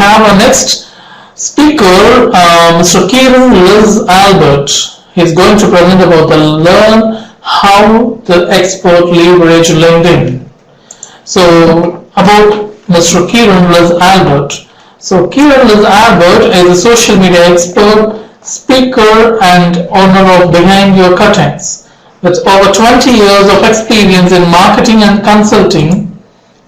have our next speaker, Mr. Kieran Liz Albert. He's going to present about the learn how the expert leverage LinkedIn. So about Mr. Kieran Liz Albert. So Kieran Liz Albert is a social media expert, speaker, and owner of Behind Your Cuttings. With over 20 years of experience in marketing and consulting,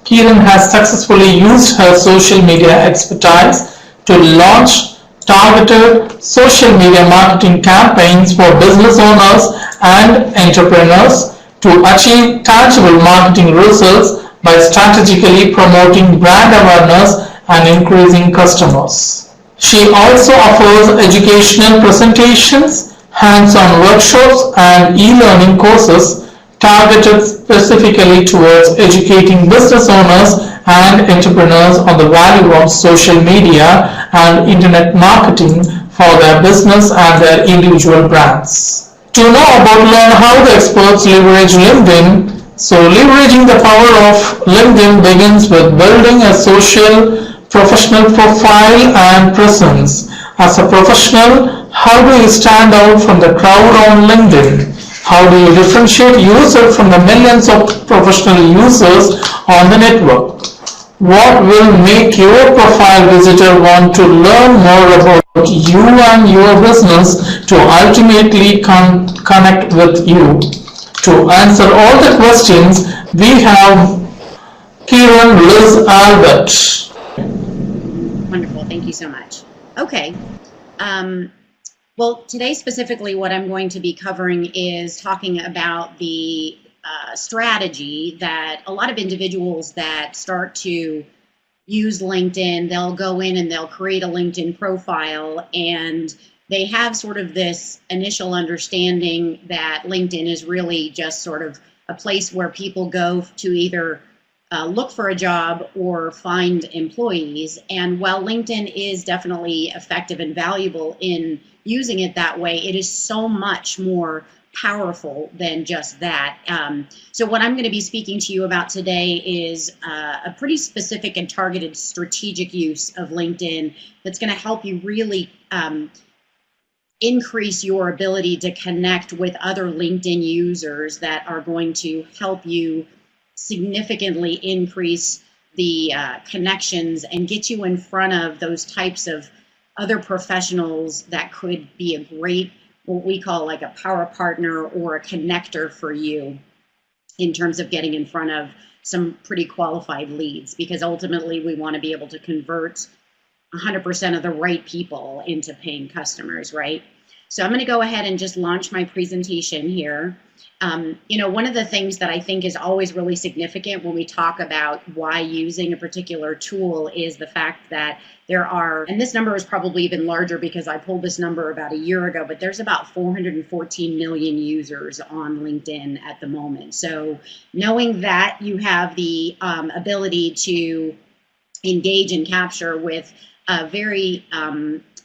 Kieran has successfully used her social media expertise to launch targeted social media marketing campaigns for business owners and entrepreneurs to achieve tangible marketing results by strategically promoting brand awareness and increasing customers. She also offers educational presentations, hands-on workshops, and e-learning courses targeted specifically towards educating business owners and entrepreneurs on the value of social media and internet marketing for their business and their individual brands. To know about learn how the experts leverage LinkedIn, so leveraging the power of LinkedIn begins with building a social professional profile and presence. As a professional, how do you stand out from the crowd on LinkedIn? How do you differentiate yourself from the millions of professional users on the network? What will make your profile visitor want to learn more about you and your business to ultimately connect with you? To answer all the questions, we have Kieran Liz Albert. Wonderful, thank you so much. Okay. Well, today specifically what I'm going to be covering is talking about the strategy that a lot of individuals that start to use LinkedIn, they'll go in and they'll create a LinkedIn profile, and they have sort of this initial understanding that LinkedIn is really just sort of a place where people go to either look for a job or find employees. And while LinkedIn is definitely effective and valuable in using it that way, it is so much more powerful than just that. So what I'm going to be speaking to you about today is a pretty specific and targeted strategic use of LinkedIn that's going to help you really increase your ability to connect with other LinkedIn users that are going to help you significantly increase the connections and get you in front of those types of other professionals that could be a great, what we call like a power partner or a connector for you in terms of getting in front of some pretty qualified leads, because ultimately we want to be able to convert 100% of the right people into paying customers, right? So I'm going to go ahead and just launch my presentation here. You know, one of the things that I think is always really significant when we talk about why using a particular tool is the fact that there are, and this number is probably even larger because I pulled this number about a year ago, but there's about 414 million users on LinkedIn at the moment. So knowing that you have the ability to engage and capture with a very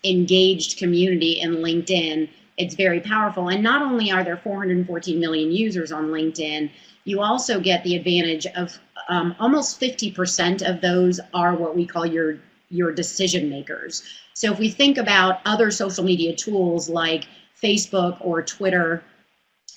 engaged community in LinkedIn, it's very powerful. And not only are there 414 million users on LinkedIn, you also get the advantage of almost 50% of those are what we call your decision makers. So if we think about other social media tools like Facebook or Twitter,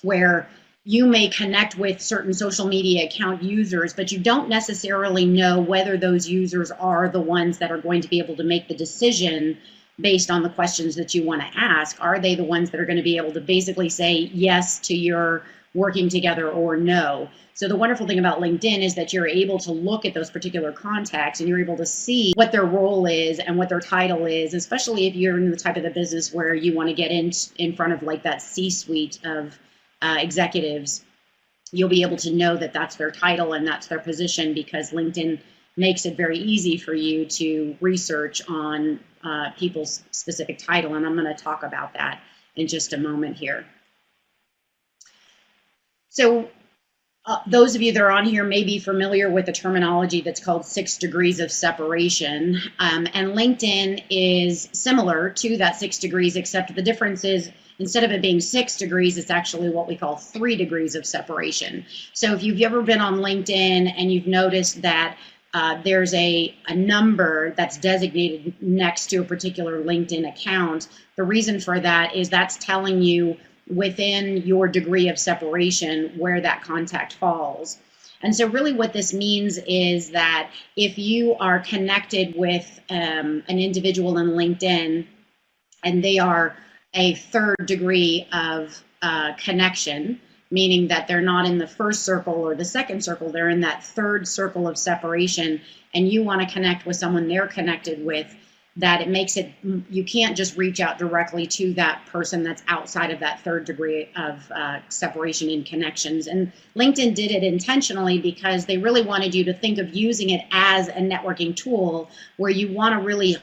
where you may connect with certain social media account users, but you don't necessarily know whether those users are the ones that are going to be able to make the decision based on the questions that you want to ask. Are they the ones that are going to be able to basically say yes to your working together or no? So the wonderful thing about LinkedIn is that you're able to look at those particular contacts and you're able to see what their role is and what their title is, especially if you're in the type of the business where you want to get in front of like that C-suite of executives. You'll be able to know that that's their title and that's their position, because LinkedIn makes it very easy for you to research on people's specific title, and I'm going to talk about that in just a moment here. So those of you that are on here may be familiar with the terminology that's called 6 degrees of separation, and LinkedIn is similar to that 6 degrees, except the difference is instead of it being 6 degrees, it's actually what we call 3 degrees of separation. So if you've ever been on LinkedIn and you've noticed that there's a number that's designated next to a particular LinkedIn account. The reason for that is that's telling you within your degree of separation where that contact falls. And so really what this means is that if you are connected with an individual in LinkedIn and they are a third degree of connection, meaning that they're not in the first circle or the second circle, they're in that third circle of separation, and you want to connect with someone they're connected with, that it makes it, you can't just reach out directly to that person that's outside of that third degree of separation in connections. And LinkedIn did it intentionally because they really wanted you to think of using it as a networking tool where you want to really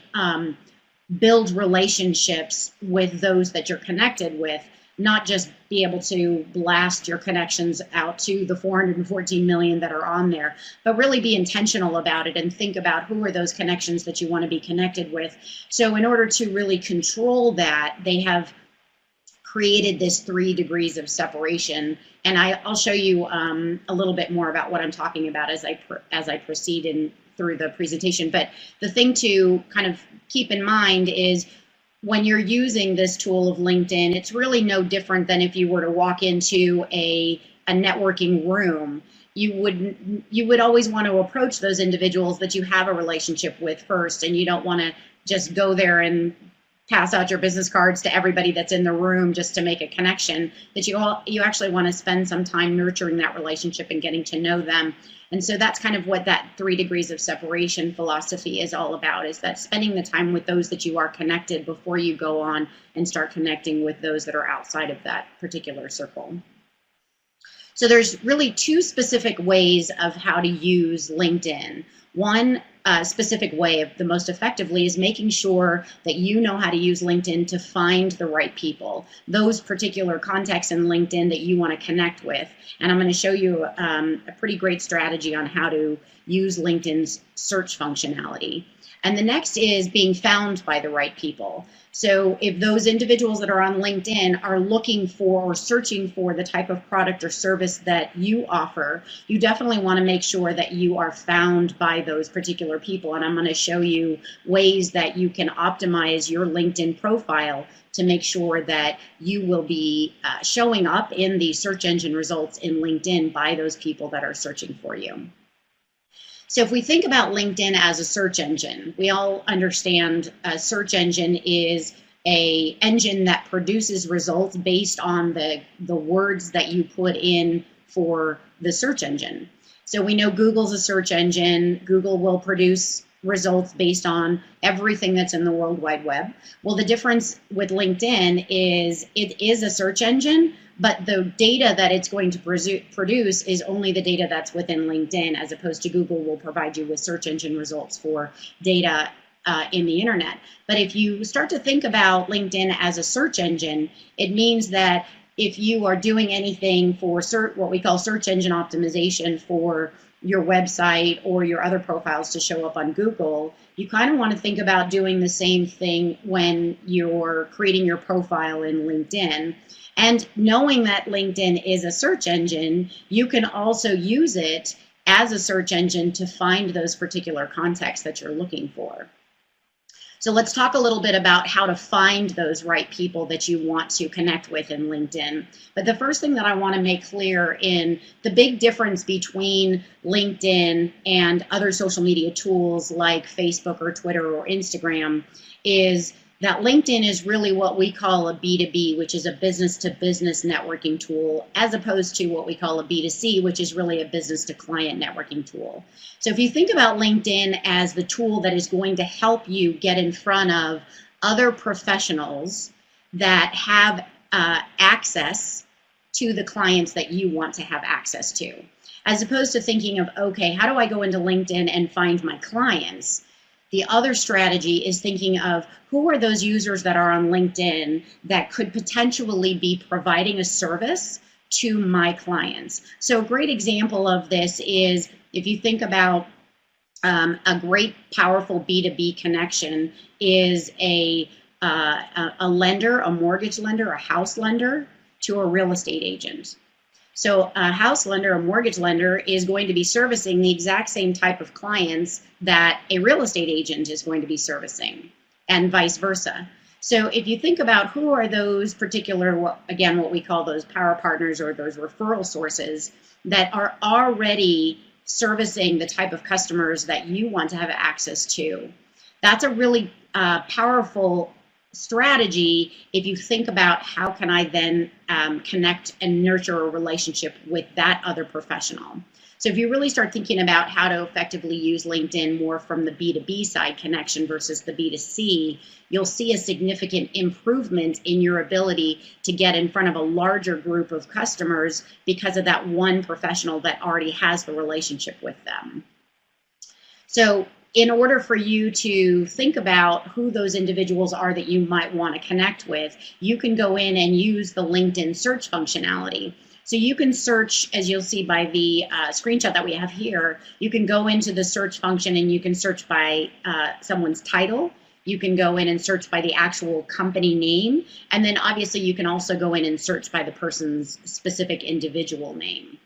build relationships with those that you're connected with, not just be able to blast your connections out to the 414 million that are on there, but really be intentional about it and think about who are those connections that you want to be connected with. So in order to really control that, they have created this 3 degrees of separation. And I'll show you a little bit more about what I'm talking about as I proceed through the presentation. But the thing to kind of keep in mind is when you're using this tool of LinkedIn, it's really no different than if you were to walk into a networking room. You would always want to approach those individuals that you have a relationship with first, and you don't want to just go there and pass out your business cards to everybody that's in the room just to make a connection. That you actually want to spend some time nurturing that relationship and getting to know them. And so that's kind of what that 3 degrees of separation philosophy is all about, is that spending the time with those that you are connected before you go on and start connecting with those that are outside of that particular circle. So there's really 2 specific ways of how to use LinkedIn. One specific way of the most effectively is making sure that you know how to use LinkedIn to find the right people, those particular contacts in LinkedIn that you want to connect with. And I'm going to show you a pretty great strategy on how to use LinkedIn's search functionality. And the next is being found by the right people. So if those individuals that are on LinkedIn are looking for or searching for the type of product or service that you offer, you definitely want to make sure that you are found by those particular people. And I'm going to show you ways that you can optimize your LinkedIn profile to make sure that you will be showing up in the search engine results in LinkedIn by those people that are searching for you. So if we think about LinkedIn as a search engine, we all understand a search engine is an engine that produces results based on the words that you put in for the search engine. So we know Google's a search engine. Google will produce results based on everything that's in the World Wide Web. Well, the difference with LinkedIn is it is a search engine, but the data that it's going to produce is only the data that's within LinkedIn, as opposed to Google will provide you with search engine results for data in the internet. But if you start to think about LinkedIn as a search engine, it means that if you are doing anything for what we call search engine optimization for your website or your other profiles to show up on Google, you kind of want to think about doing the same thing when you're creating your profile in LinkedIn. And knowing that LinkedIn is a search engine, you can also use it as a search engine to find those particular contacts that you're looking for. So let's talk a little bit about how to find those right people that you want to connect with in LinkedIn. But the first thing that I want to make clear in the big difference between LinkedIn and other social media tools like Facebook or Twitter or Instagram is that LinkedIn is really what we call a B2B, which is a business-to-business networking tool, as opposed to what we call a B2C, which is really a business-to-client networking tool. So if you think about LinkedIn as the tool that is going to help you get in front of other professionals that have access to the clients that you want to have access to, as opposed to thinking of, okay, how do I go into LinkedIn and find my clients? The other strategy is thinking of who are those users that are on LinkedIn that could potentially be providing a service to my clients. So a great example of this is if you think about a great, powerful B2B connection is a lender, a mortgage lender, a house lender to a real estate agent. So a house lender, a mortgage lender, is going to be servicing the exact same type of clients that a real estate agent is going to be servicing, and vice versa. So if you think about who are those particular, again, what we call those power partners or those referral sources that are already servicing the type of customers that you want to have access to, that's a really powerful strategy if you think about how can I then connect and nurture a relationship with that other professional. So if you really start thinking about how to effectively use LinkedIn more from the B2B side connection versus the B2C, you'll see a significant improvement in your ability to get in front of a larger group of customers because of that one professional that already has the relationship with them. So in order for you to think about who those individuals are that you might want to connect with, you can go in and use the LinkedIn search functionality. So you can search, as you'll see by the screenshot that we have here, you can go into the search function and you can search by someone's title. You can go in and search by the actual company name. And then obviously you can also go in and search by the person's specific individual name.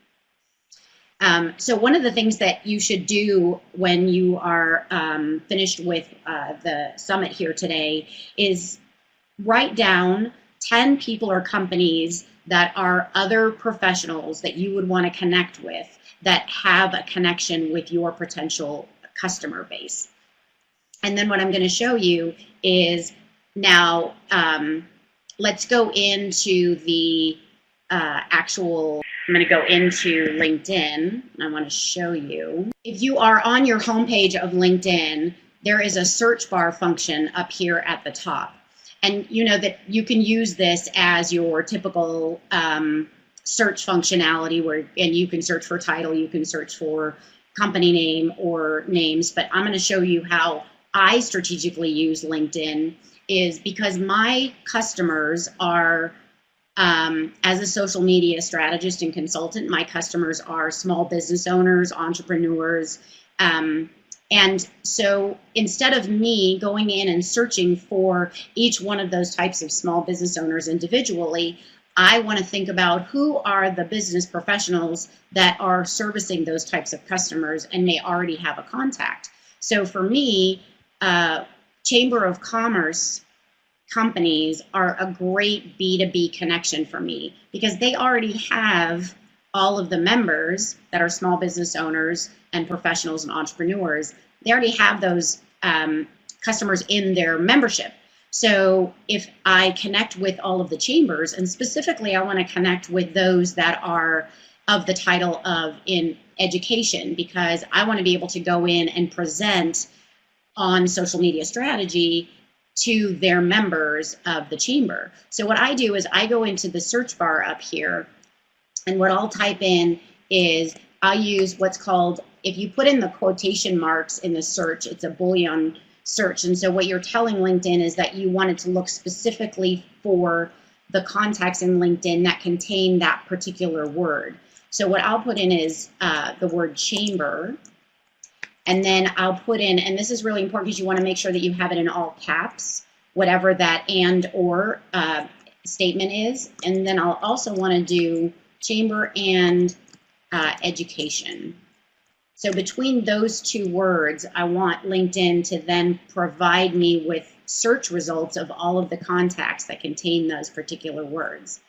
So one of the things that you should do when you are finished with the summit here today is write down 10 people or companies that are other professionals that you would want to connect with that have a connection with your potential customer base. And then what I'm going to show you is now let's go into the actual, I'm going to go into LinkedIn. I want to show you. If you are on your homepage of LinkedIn, there is a search bar function up here at the top. And you know that you can use this as your typical search functionality and you can search for title, you can search for company name or names, but I'm going to show you how I strategically use LinkedIn is because my customers are, as a social media strategist and consultant, my customers are small business owners, entrepreneurs, and so instead of me going in and searching for each one of those types of small business owners individually, I want to think about who are the business professionals that are servicing those types of customers and they already have a contact. So for me, Chamber of Commerce companies are a great B2B connection for me because they already have all of the members that are small business owners and professionals and entrepreneurs. They already have those customers in their membership. So if I connect with all of the chambers, and specifically I want to connect with those that are of the title of in education, because I want to be able to go in and present on social media strategy to their members of the chamber. So what I do is I go into the search bar up here, and what I'll type in is I'll use what's called, if you put in the quotation marks in the search, it's a Boolean search. And so what you're telling LinkedIn is that you want it to look specifically for the contacts in LinkedIn that contain that particular word. So what I'll put in is the word chamber. And then I'll put in, and this is really important because you want to make sure that you have it in all caps, whatever that and or statement is. And then I'll also want to do chamber and education. So between those two words, I want LinkedIn to then provide me with search results of all of the contacts that contain those particular words.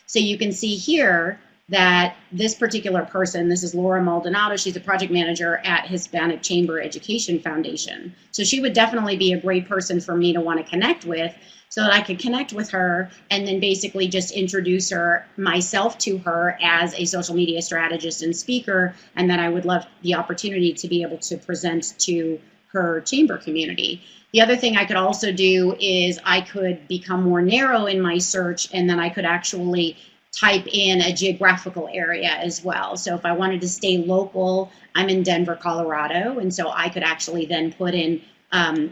So you can see here that this particular person, this is Laura Maldonado, she's a project manager at Hispanic Chamber Education Foundation. So she would definitely be a great person for me to want to connect with so that I could connect with her and then basically just introduce myself to her as a social media strategist and speaker, and that I would love the opportunity to be able to present to her chamber community. The other thing I could also do is I could become more narrow in my search, and then I could actually type in a geographical area as well. So if I wanted to stay local, I'm in Denver, Colorado, and so I could actually then put in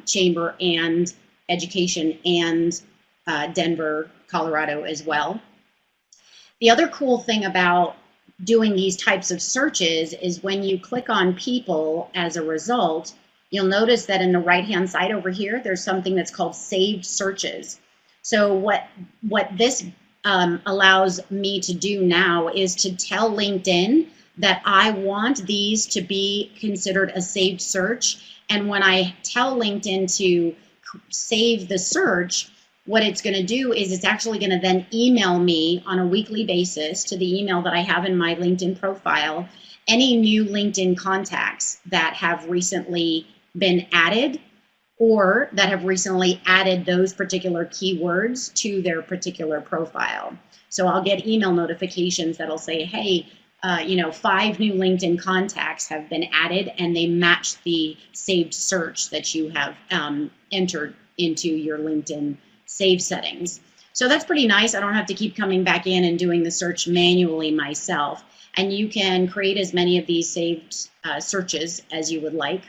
chamber and education and Denver, Colorado as well. The other cool thing about doing these types of searches is when you click on people as a result, you'll notice that in the right-hand side over here, there's something that's called saved searches. So what this allows me to do now is to tell LinkedIn that I want these to be considered a saved search. And when I tell LinkedIn to save the search, what it's going to do is it's actually going to then email me on a weekly basis to the email that I have in my LinkedIn profile any new LinkedIn contacts that have recently been added or that have recently added those particular keywords to their particular profile. So I'll get email notifications that'll say, hey, 5 new LinkedIn contacts have been added and they match the saved search that you have entered into your LinkedIn save settings. So that's pretty nice. I don't have to keep coming back in and doing the search manually myself. And you can create as many of these saved searches as you would like.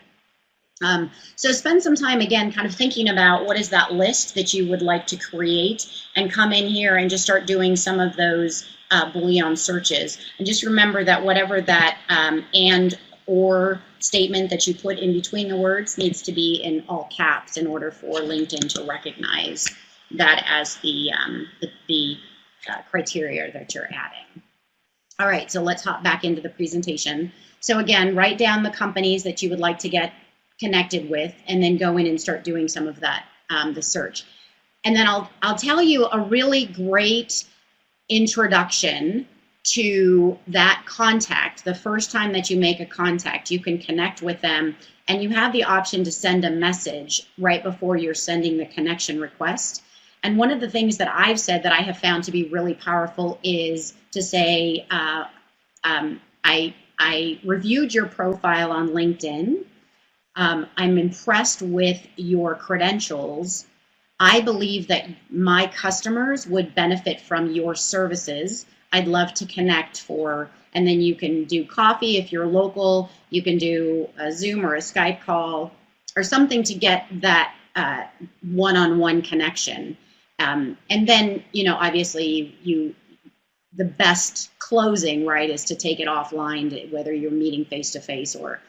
So spend some time, again, kind of thinking about what is that list that you would like to create, and come in here and just start doing some of those Boolean searches. And just remember that whatever that and or statement that you put in between the words needs to be in all caps in order for LinkedIn to recognize that as the criteria that you're adding. All right, so let's hop back into the presentation. So again, write down the companies that you would like to get connected with, and then go in and start doing some of that, the search. And then I'll tell you a really great introduction to that contact. The first time that you make a contact, you can connect with them, and you have the option to send a message right before you're sending the connection request. And one of the things that I've said that I have found to be really powerful is to say, I reviewed your profile on LinkedIn. I'm impressed with your credentials. I believe that my customers would benefit from your services. I'd love to connect and then you can do coffee if you're local. You can do a Zoom or a Skype call or something to get that one-on-one connection. And then, obviously the best closing, right, is to take it offline, whether you're meeting face-to-face or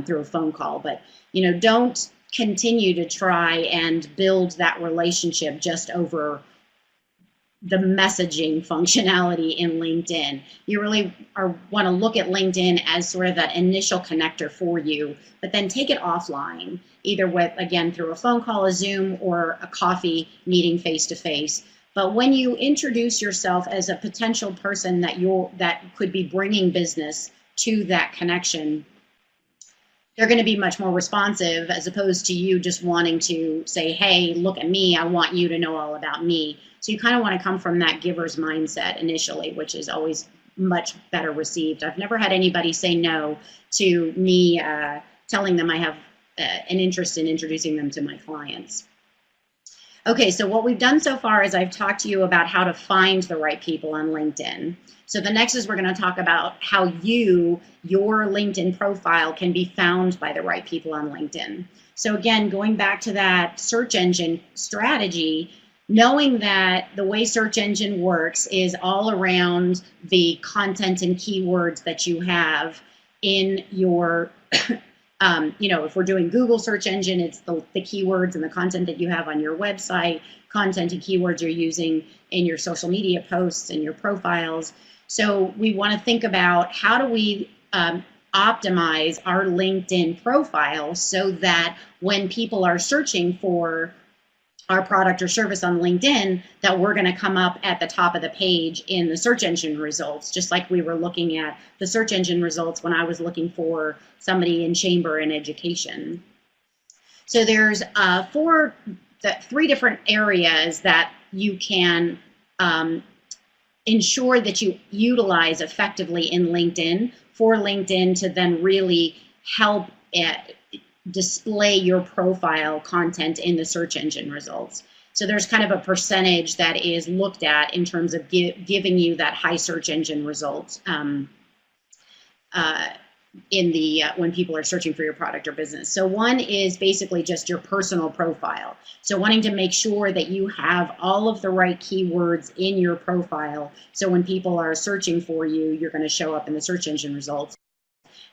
through a phone call. But, don't continue to try and build that relationship just over the messaging functionality in LinkedIn. You really want to look at LinkedIn as sort of that initial connector for you, but then take it offline, either with, again, through a phone call, a Zoom, or a coffee meeting face-to-face. But when you introduce yourself as a potential person that could be bringing business to that connection, they're going to be much more responsive, as opposed to you just wanting to say, hey, look at me, I want you to know all about me. So you kind of want to come from that giver's mindset initially, which is always much better received. I've never had anybody say no to me telling them I have an interest in introducing them to my clients. Okay, so what we've done so far is I've talked to you about how to find the right people on LinkedIn. So the next is we're going to talk about how your LinkedIn profile can be found by the right people on LinkedIn. So again, going back to that search engine strategy, knowing that the way search engine works is all around the content and keywords that you have in your if we're doing Google search engine, it's the keywords and the content that you have on your website, content and keywords you're using in your social media posts and your profiles. So we want to think about how do we optimize our LinkedIn profile so that when people are searching for our product or service on LinkedIn, that we're going to come up at the top of the page in the search engine results, just like we were looking at the search engine results when I was looking for somebody in chamber and education. So there's 3 different areas that you can ensure that you utilize effectively in LinkedIn for LinkedIn to then really help display your profile content in the search engine results. So there's kind of a percentage that is looked at in terms of giving you that high search engine results when people are searching for your product or business. So one is basically just your personal profile. So wanting to make sure that you have all of the right keywords in your profile, so when people are searching for you, you're going to show up in the search engine results.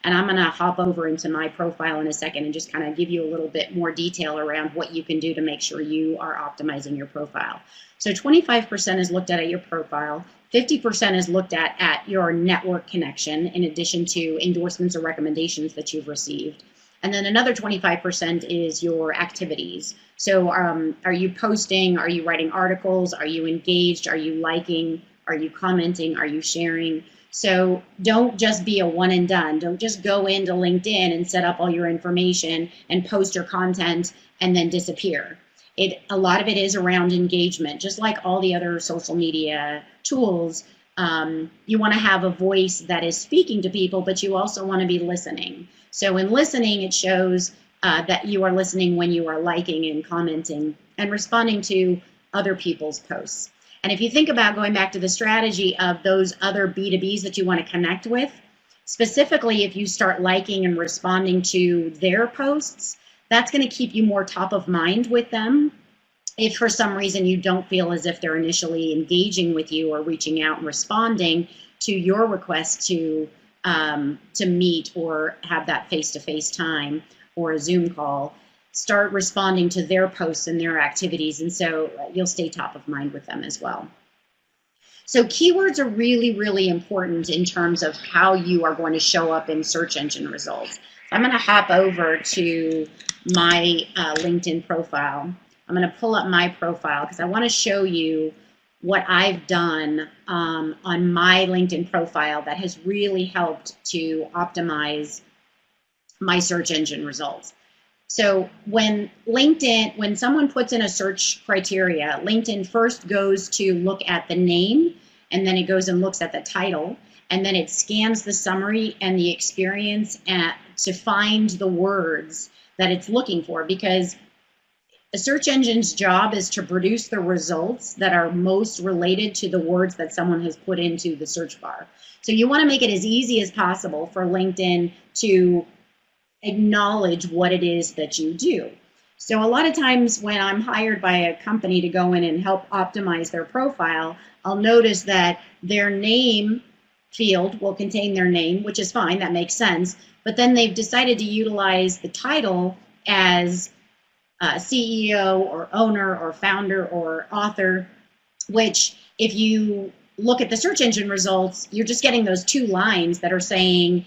And I'm going to hop over into my profile in a second and just kind of give you a little bit more detail around what you can do to make sure you are optimizing your profile. So 25% is looked at your profile, 50% is looked at your network connection, in addition to endorsements or recommendations that you've received. And then another 25% is your activities. So are you posting? Are you writing articles? Are you engaged? Are you liking? Are you commenting? Are you sharing? So don't just be a one and done. Don't just go into LinkedIn and set up all your information and post your content and then disappear. A lot of it is around engagement, just like all the other social media tools. You want to have a voice that is speaking to people, but you also want to be listening. So in listening, it shows that you are listening when you are liking and commenting and responding to other people's posts. And if you think about going back to the strategy of those other B2Bs that you want to connect with, specifically if you start liking and responding to their posts, that's going to keep you more top of mind with them. If for some reason you don't feel as if they're initially engaging with you or reaching out and responding to your request to meet or have that face-to-face time or a Zoom call, start responding to their posts and their activities, and so you'll stay top of mind with them as well. So keywords are really, really important in terms of how you are going to show up in search engine results. I'm going to hop over to my LinkedIn profile. I'm going to pull up my profile because I want to show you what I've done on my LinkedIn profile that has really helped to optimize my search engine results. So when someone puts in a search criteria, LinkedIn first goes to look at the name, and then it goes and looks at the title, and then it scans the summary and the experience to find the words that it's looking for, because a search engine's job is to produce the results that are most related to the words that someone has put into the search bar. So you want to make it as easy as possible for LinkedIn to acknowledge what it is that you do. So a lot of times when I'm hired by a company to go in and help optimize their profile, I'll notice that their name field will contain their name, which is fine, that makes sense, but then they've decided to utilize the title as CEO or owner or founder or author, which if you look at the search engine results, you're just getting those two lines that are saying,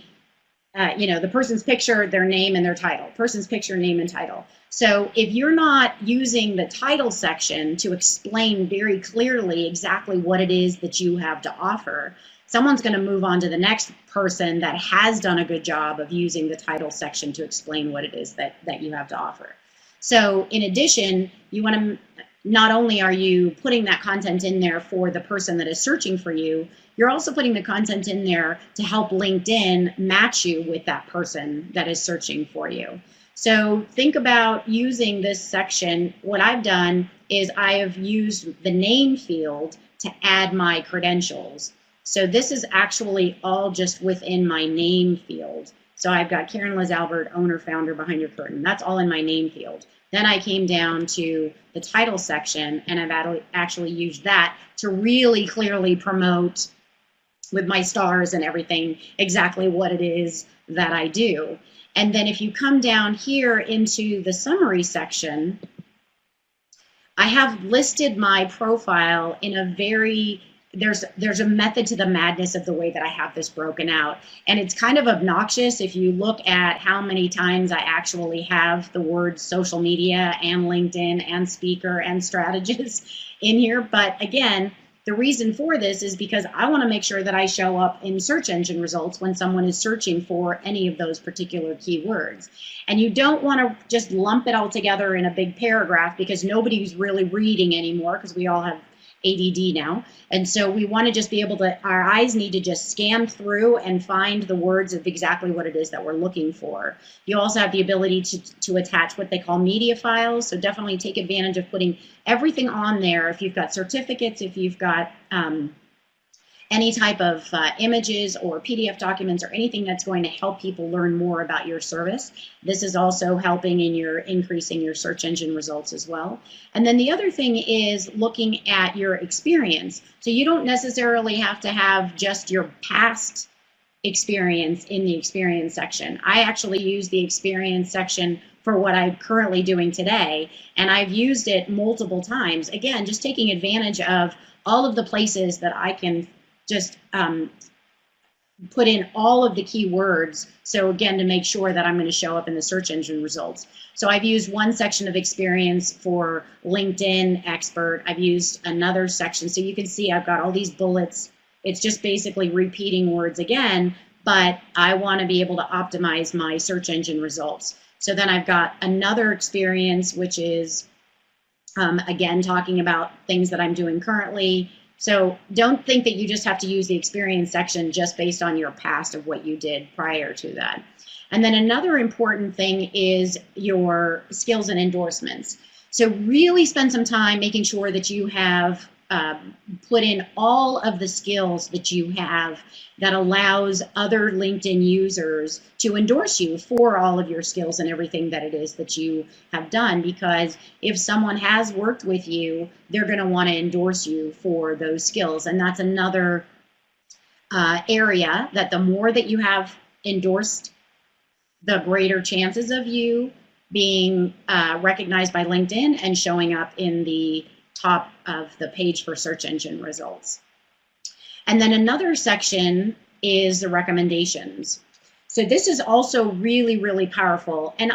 the person's picture, their name, and their title. Person's picture, name, and title. So if you're not using the title section to explain very clearly exactly what it is that you have to offer, someone's going to move on to the next person that has done a good job of using the title section to explain what it is that you have to offer. So in addition, you want to, not only are you putting that content in there for the person that is searching for you, you're also putting the content in there to help LinkedIn match you with that person that is searching for you. So think about using this section. What I've done is I have used the name field to add my credentials. So this is actually all just within my name field. So I've got Karen Liz Albert, owner, founder, behind your curtain. That's all in my name field. Then I came down to the title section, and I've actually used that to really clearly promote with my stars and everything exactly what it is that I do. And then if you come down here into the summary section, I have listed my profile in a very, there's a method to the madness of the way that I have this broken out. And it's kind of obnoxious if you look at how many times I actually have the words social media and LinkedIn and speaker and strategist in here. But again, the reason for this is because I want to make sure that I show up in search engine results when someone is searching for any of those particular keywords. And you don't want to just lump it all together in a big paragraph, because nobody's really reading anymore, because we all have ADD now. And so we want to just be able to, our eyes need to just scan through and find the words of exactly what it is that we're looking for. You also have the ability to attach what they call media files. So definitely take advantage of putting everything on there. If you've got certificates, if you've got any type of images or PDF documents or anything that's going to help people learn more about your service. This is also helping in your increasing your search engine results as well. And then the other thing is looking at your experience. So you don't necessarily have to have just your past experience in the experience section. I actually use the experience section for what I'm currently doing today, and I've used it multiple times. Again, just taking advantage of all of the places that I can just put in all of the keywords. So again, to make sure that I'm going to show up in the search engine results. So I've used one section of experience for LinkedIn expert. I've used another section. So you can see I've got all these bullets. It's just basically repeating words again, but I want to be able to optimize my search engine results. So then I've got another experience, which is, again, talking about things that I'm doing currently. So don't think that you just have to use the experience section just based on your past of what you did prior to that. And then another important thing is your skills and endorsements. So really spend some time making sure that you have put in all of the skills that you have that allows other LinkedIn users to endorse you for all of your skills and everything that it is that you have done. Because if someone has worked with you, they're going to want to endorse you for those skills. And that's another area that the more that you have endorsed, the greater chances of you being recognized by LinkedIn and showing up in the top of the page for search engine results. And then another section is the recommendations. So this is also really, really powerful. And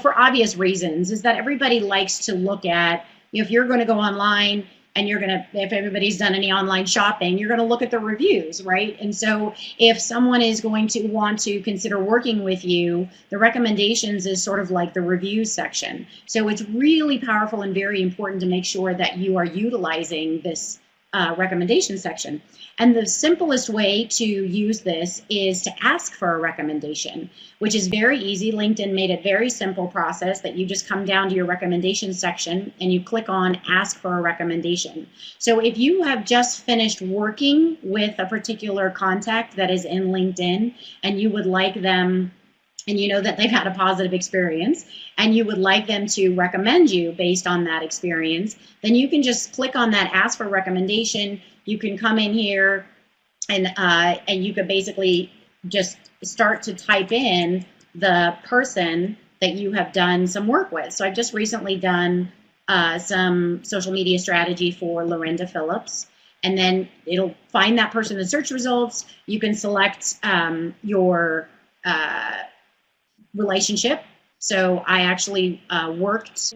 for obvious reasons, is that everybody likes to look at, if you're going to go online and if everybody's done any online shopping, you're going to look at the reviews, right? And so if someone is going to want to consider working with you, the recommendations is sort of like the reviews section. So it's really powerful and very important to make sure that you are utilizing this recommendation section. And the simplest way to use this is to ask for a recommendation, which is very easy. LinkedIn made it very simple process that you just come down to your recommendation section and you click on ask for a recommendation. So if you have just finished working with a particular contact that is in LinkedIn and you would like them, and you know that they've had a positive experience, and you would like them to recommend you based on that experience, then you can just click on that ask for recommendation. You can come in here and you could basically just start to type in the person that you have done some work with. So I've just recently done some social media strategy for Lorinda Phillips, and then it'll find that person in the search results. You can select your relationship. So I actually worked,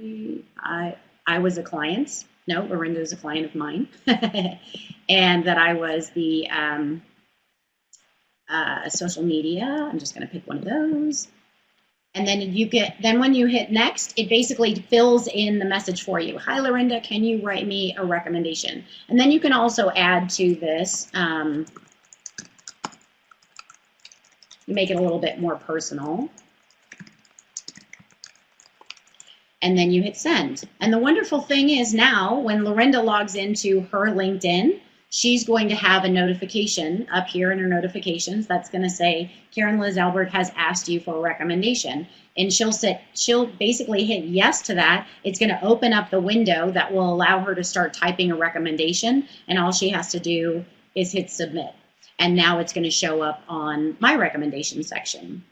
I was a client. No, Lorinda is a client of mine. And that I was the social media. I'm just going to pick one of those. And then when you hit next, it basically fills in the message for you. Hi, Lorinda, can you write me a recommendation? And then you can also add to this, make it a little bit more personal. And then you hit send. And the wonderful thing is now when Lorinda logs into her LinkedIn, she's going to have a notification up here in her notifications that's going to say, Karen Liz Albert has asked you for a recommendation. And she'll basically hit yes to that. It's going to open up the window that will allow her to start typing a recommendation. And all she has to do is hit submit. And now it's going to show up on my recommendation section.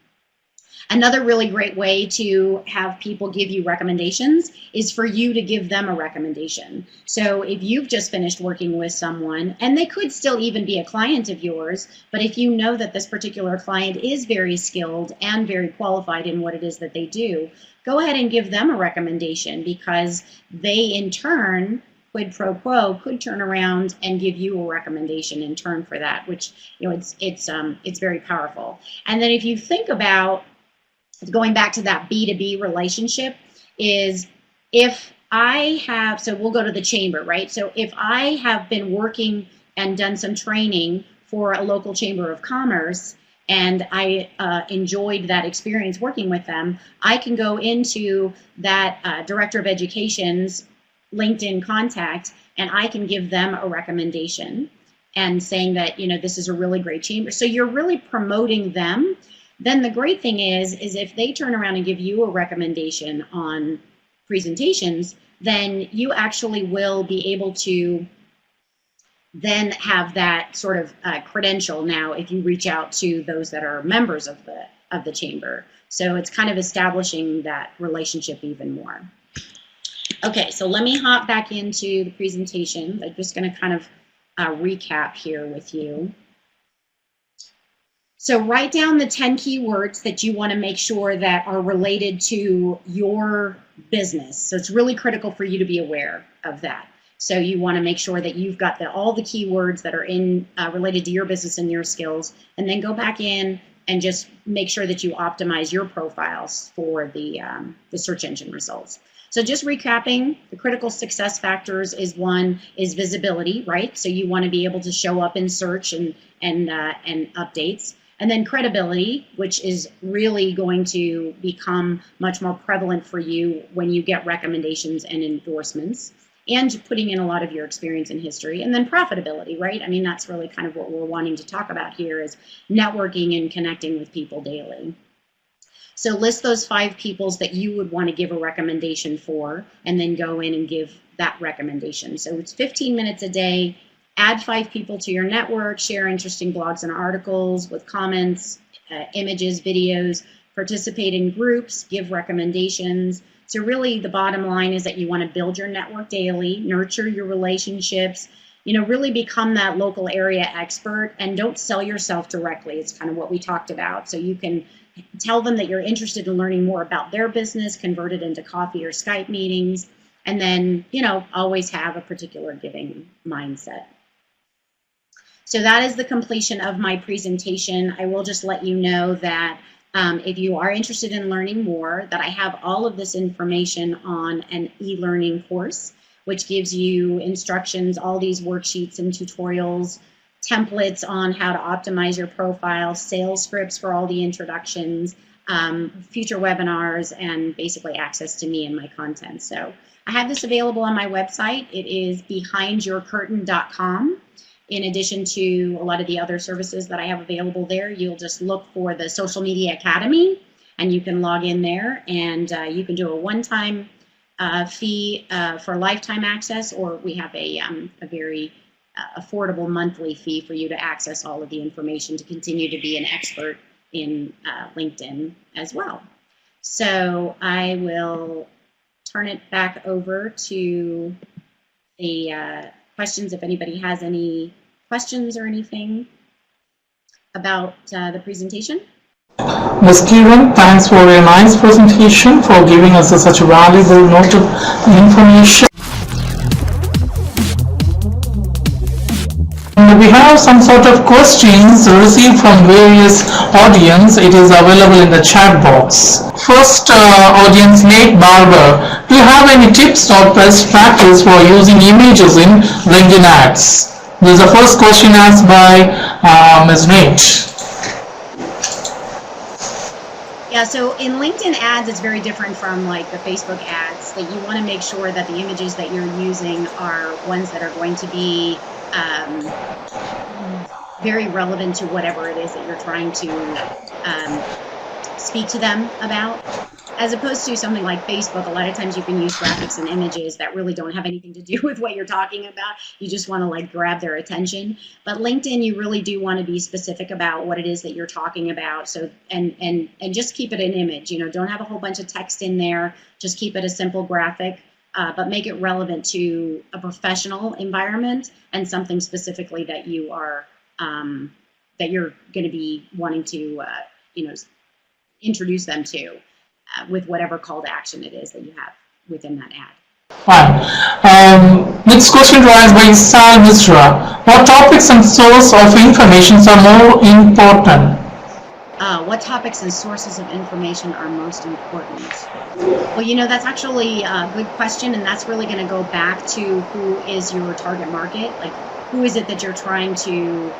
Another really great way to have people give you recommendations is for you to give them a recommendation. So if you've just finished working with someone, and they could still even be a client of yours, but if you know that this particular client is very skilled and very qualified in what it is that they do, go ahead and give them a recommendation, because they in turn, quid pro quo, could turn around and give you a recommendation in turn for that, which, you know, it's very powerful. And then if you think about going back to that B2B relationship, is if I have, so we'll go to the chamber, right? So if I have been working and done some training for a local chamber of commerce, and I enjoyed that experience working with them, I can go into that Director of Education's LinkedIn contact, and I can give them a recommendation and saying that, you know, this is a really great chamber. So you're really promoting them. Then the great thing is if they turn around and give you a recommendation on presentations, then you actually will be able to then have that sort of credential now if you reach out to those that are members of the chamber. So it's kind of establishing that relationship even more. Okay, so let me hop back into the presentation. I'm just going to kind of recap here with you. So write down the 10 keywords that you want to make sure that are related to your business. So it's really critical for you to be aware of that. So you want to make sure that you've got all the keywords that are in related to your business and your skills, and then go back in and just make sure that you optimize your profiles for the search engine results. So just recapping, the critical success factors is one is visibility, right? So you want to be able to show up in search and updates. And then credibility, which is really going to become much more prevalent for you when you get recommendations and endorsements, and putting in a lot of your experience and history. And then profitability, right? I mean, that's really kind of what we're wanting to talk about here, is networking and connecting with people daily. So list those 5 peoples that you would want to give a recommendation for, and then go in and give that recommendation. So it's 15 minutes a day. Add 5 people to your network, share interesting blogs and articles with comments, images, videos, participate in groups, give recommendations. So really the bottom line is that you want to build your network daily, nurture your relationships, really become that local area expert, and don't sell yourself directly. It's kind of what we talked about. So you can tell them that you're interested in learning more about their business, convert it into coffee or Skype meetings, and then, always have a particular giving mindset. So that is the completion of my presentation. I will just let you know that if you are interested in learning more, that I have all of this information on an e-learning course, which gives you instructions, all these worksheets and tutorials, templates on how to optimize your profile, sales scripts for all the introductions, future webinars, and basically access to me and my content. So I have this available on my website. It is behindyourcurtain.com. In addition to a lot of the other services that I have available there, you'll just look for the Social Media Academy, and you can log in there, and you can do a one-time fee for lifetime access, or we have a very affordable monthly fee for you to access all of the information to continue to be an expert in LinkedIn as well. So I will turn it back over to the questions if anybody has any questions or anything about the presentation. Ms. Kiran, thanks for a nice presentation, for giving us such a valuable note of information. We have some sort of questions received from various audience. It is available in the chat box. First audience, Nate Barber. Do you have any tips or best practice for using images in LinkedIn ads? This is the first question asked by Ms. Nate. Yeah, so in LinkedIn ads, it's very different from like the Facebook ads, that you want to make sure that the images that you're using are ones that are going to be very relevant to whatever it is that you're trying to speak to them about. As opposed to something like Facebook, a lot of times you can use graphics and images that really don't have anything to do with what you're talking about. You just want to like grab their attention. But LinkedIn, you really do want to be specific about what it is that you're talking about. So and just keep it an image. Don't have a whole bunch of text in there. Just keep it a simple graphic, but make it relevant to a professional environment and something specifically that you are that you're going to be wanting to introduce them to. With whatever call to action it is that you have within that ad. Fine. Next question raised by Sal Misra. What topics and sources of information are more important? What topics and sources of information are most important? Well, that's actually a good question, and that's really going to go back to who is your target market. Like, who is it that you're trying to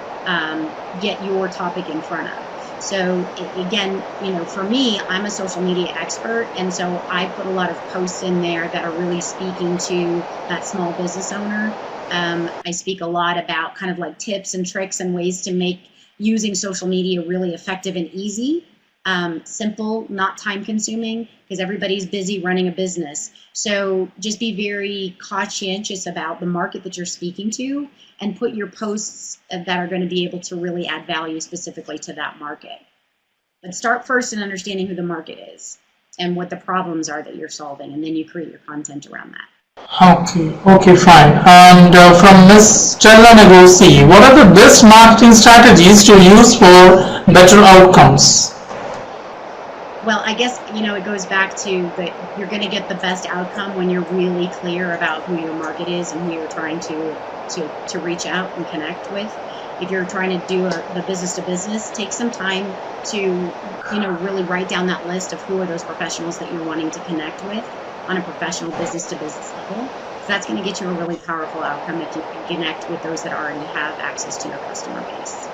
get your topic in front of? So again, for me, I'm a social media expert, and so I put a lot of posts in there that are really speaking to that small business owner. I speak a lot about kind of like tips and tricks and ways to make using social media really effective and easy. simple, not time consuming, because everybody's busy running a business. So just be very conscientious about the market that you're speaking to and put your posts that are going to be able to really add value specifically to that market. But start first in understanding who the market is and what the problems are that you're solving, and then you create your content around that. Okay, fine. And from Ms. Stella Negosi, what are the best marketing strategies to use for better outcomes? Well, I guess, it goes back to that you're going to get the best outcome when you're really clear about who your market is and who you're trying to reach out and connect with. If you're trying to do the business to business, take some time to, really write down that list of who are those professionals that you're wanting to connect with on a professional business to business level. So that's going to get you a really powerful outcome if you can connect with those that already have access to your customer base.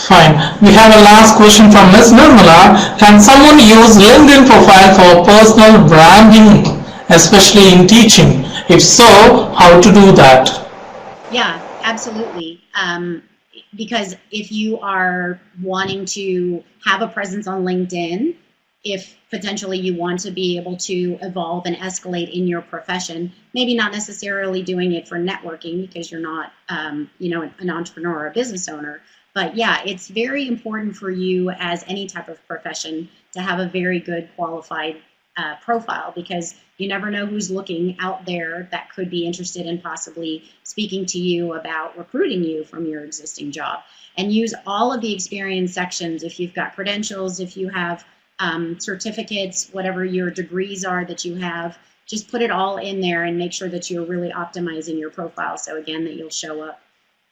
Fine. We have a last question from Ms. Nirmala. Can someone use LinkedIn profile for personal branding, especially in teaching? If so, how to do that? Yeah, absolutely. Because if you are wanting to have a presence on LinkedIn, if potentially you want to be able to evolve and escalate in your profession, maybe not necessarily doing it for networking because you're not, an entrepreneur or a business owner. But yeah, it's very important for you as any type of profession to have a very good qualified profile, because you never know who's looking out there that could be interested in possibly speaking to you about recruiting you from your existing job. And use all of the experience sections. If you've got credentials, if you have certificates, whatever your degrees are that you have, just put it all in there and make sure that you're really optimizing your profile. So again, that you'll show up.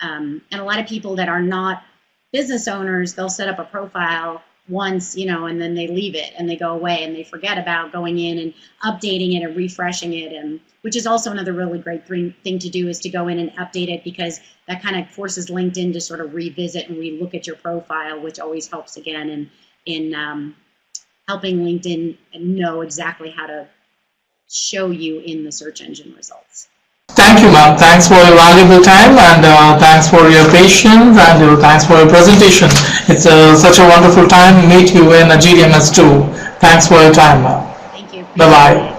And a lot of people that are not business owners, they'll set up a profile once, and then they leave it and they go away and they forget about going in and updating it and refreshing it. And which is also another really great thing to do, is to go in and update it, because that kind of forces LinkedIn to sort of revisit and relook at your profile, which always helps again in helping LinkedIn know exactly how to show you in the search engine results. Thank you, ma'am. Thanks for your valuable time, and thanks for your patience, and thanks for your presentation. It's such a wonderful time to meet you in GDMS2. Thanks for your time, ma'am. Thank you. Bye-bye.